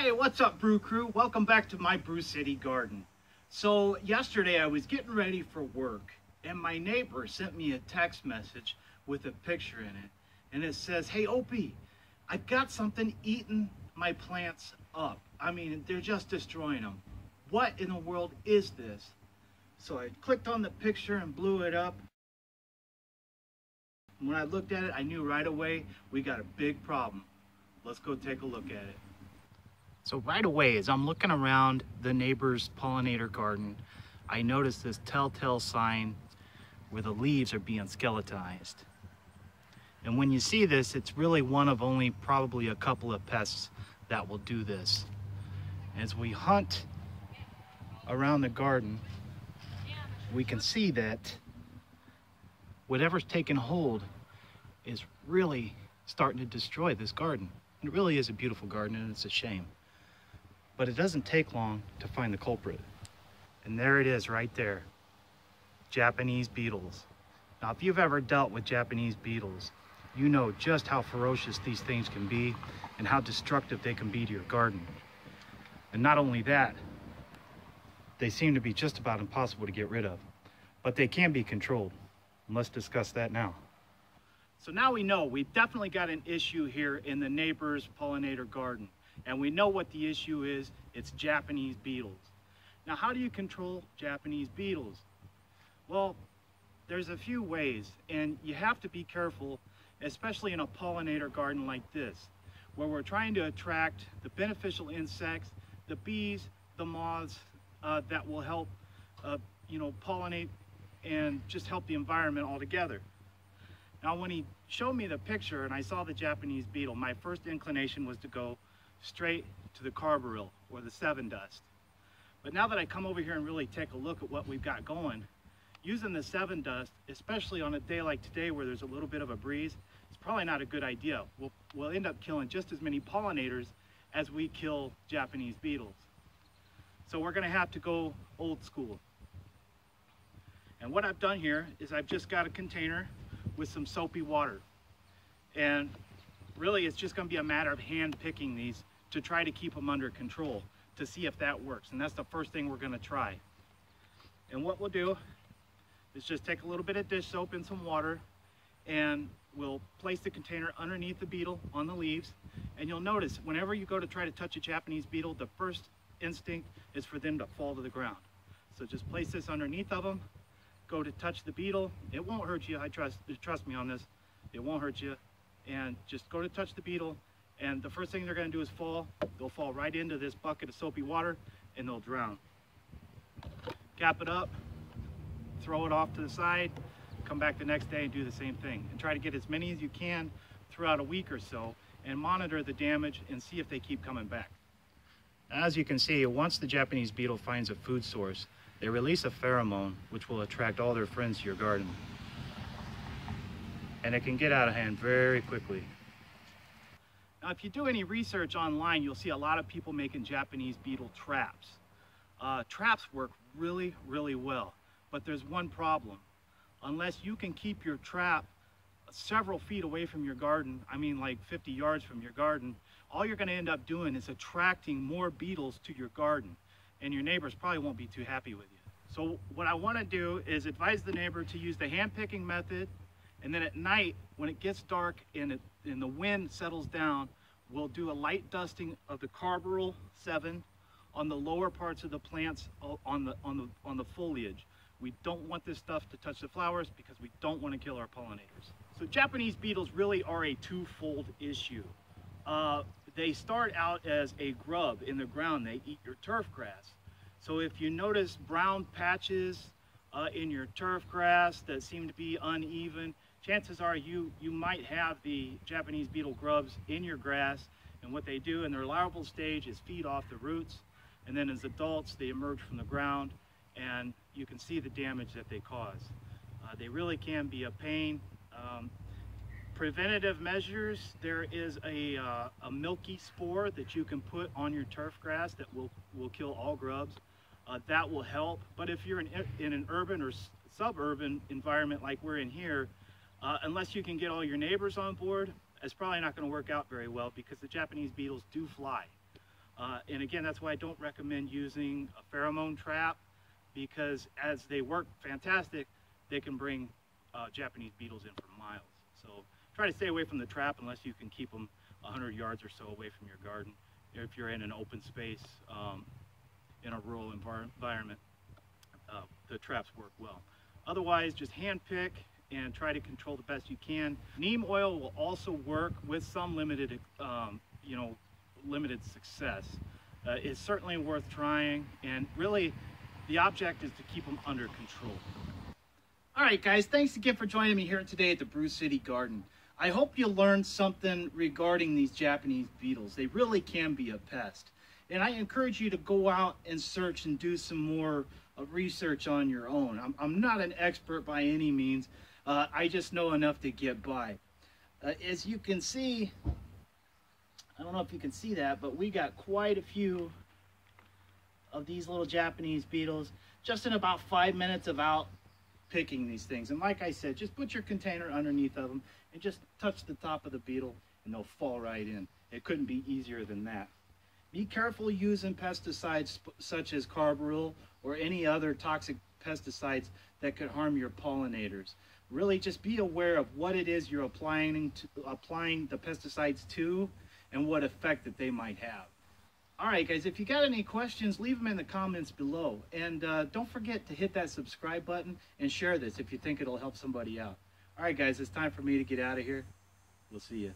Hey, what's up, Brew Crew? Welcome back to my Brew City Garden. So yesterday I was getting ready for work and my neighbor sent me a text message with a picture in it. And it says, hey Opie, I've got something eating my plants up. I mean, they're just destroying them. What in the world is this? So I clicked on the picture and blew it up. When I looked at it, I knew right away we got a big problem. Let's go take a look at it. So right away, as I'm looking around the neighbor's pollinator garden, I noticed this telltale sign where the leaves are being skeletonized. And when you see this, it's really one of only probably a couple of pests that will do this. As we hunt around the garden, we can see that whatever's taken hold is really starting to destroy this garden. It really is a beautiful garden and it's a shame. But it doesn't take long to find the culprit. And there it is right there, Japanese beetles. Now, if you've ever dealt with Japanese beetles, you know just how ferocious these things can be and how destructive they can be to your garden. And not only that, they seem to be just about impossible to get rid of, but they can be controlled. And let's discuss that now. So now we know we've definitely got an issue here in the neighbor's pollinator garden. And we know what the issue is. It's Japanese beetles. Now, how do you control Japanese beetles? Well, there's a few ways, and you have to be careful, especially in a pollinator garden like this, where we're trying to attract the beneficial insects, the bees, the moths that will help, pollinate and just help the environment altogether. Now, when he showed me the picture and I saw the Japanese beetle, my first inclination was to go straight to the carbaryl or the 7 dust. But now that I come over here and really take a look at what we've got going, using the 7 dust, especially on a day like today where there's a little bit of a breeze, it's probably not a good idea. We'll end up killing just as many pollinators as we kill Japanese beetles. So we're gonna have to go old school. And what I've done here is I've just got a container with some soapy water. And really it's just gonna be a matter of hand picking these to try to keep them under control to see if that works. And that's the first thing we're gonna try. And what we'll do is just take a little bit of dish soap and some water and we'll place the container underneath the beetle on the leaves. And you'll notice whenever you go to try to touch a Japanese beetle, the first instinct is for them to fall to the ground. So just place this underneath of them, go to touch the beetle. It won't hurt you, trust me on this, it won't hurt you. And just go to touch the beetle, and the first thing they're going to do is fall. They'll fall right into this bucket of soapy water and they'll drown. Cap it up, throw it off to the side, come back the next day and do the same thing. And try to get as many as you can throughout a week or so and monitor the damage and see if they keep coming back. As you can see, once the Japanese beetle finds a food source, they release a pheromone which will attract all their friends to your garden. And it can get out of hand very quickly. Now, if you do any research online, you'll see a lot of people making Japanese beetle traps. Traps work really, really well, but there's one problem. Unless you can keep your trap several feet away from your garden, I mean like 50 yards from your garden, all you're gonna end up doing is attracting more beetles to your garden, and your neighbors probably won't be too happy with you. So what I wanna do is advise the neighbor to use the hand picking method. And then at night, when it gets dark and the wind settles down, we'll do a light dusting of the carbaryl 7 on the lower parts of the plants on the foliage. We don't want this stuff to touch the flowers because we don't want to kill our pollinators. So Japanese beetles really are a twofold issue. They start out as a grub in the ground. They eat your turf grass. So if you notice brown patches in your turf grass that seem to be uneven, chances are you might have the Japanese beetle grubs in your grass, and what they do in their larval stage is feed off the roots, and then as adults they emerge from the ground and you can see the damage that they cause. They really can be a pain. Preventative measures, there is a milky spore that you can put on your turf grass that will kill all grubs. That will help, but if you're in an urban or suburban environment like we're in here, unless you can get all your neighbors on board, it's probably not going to work out very well because the Japanese beetles do fly. And again, that's why I don't recommend using a pheromone trap, because as they work fantastic, they can bring Japanese beetles in for miles. So try to stay away from the trap unless you can keep them 100 yards or so away from your garden. If you're in an open space, in a rural environment, the traps work well. Otherwise, just hand pick and try to control the best you can. Neem oil will also work with some limited, limited success. It's certainly worth trying, and really the object is to keep them under control. All right, guys, thanks again for joining me here today at the Brew City Garden. I hope you learned something regarding these Japanese beetles. They really can be a pest. And I encourage you to go out and search and do some more research on your own. I'm not an expert by any means. I just know enough to get by. As you can see, I don't know if you can see that, but we got quite a few of these little Japanese beetles just in about 5 minutes of out picking these things. And like I said, just put your container underneath of them and just touch the top of the beetle and they'll fall right in. It couldn't be easier than that. Be careful using pesticides such as carbaryl or any other toxic pesticides that could harm your pollinators. Really just be aware of what it is you're applying the pesticides to and what effect that they might have. All right, guys, if you got any questions, leave them in the comments below. And don't forget to hit that subscribe button and share this if you think it'll help somebody out. All right, guys, it's time for me to get out of here. We'll see you.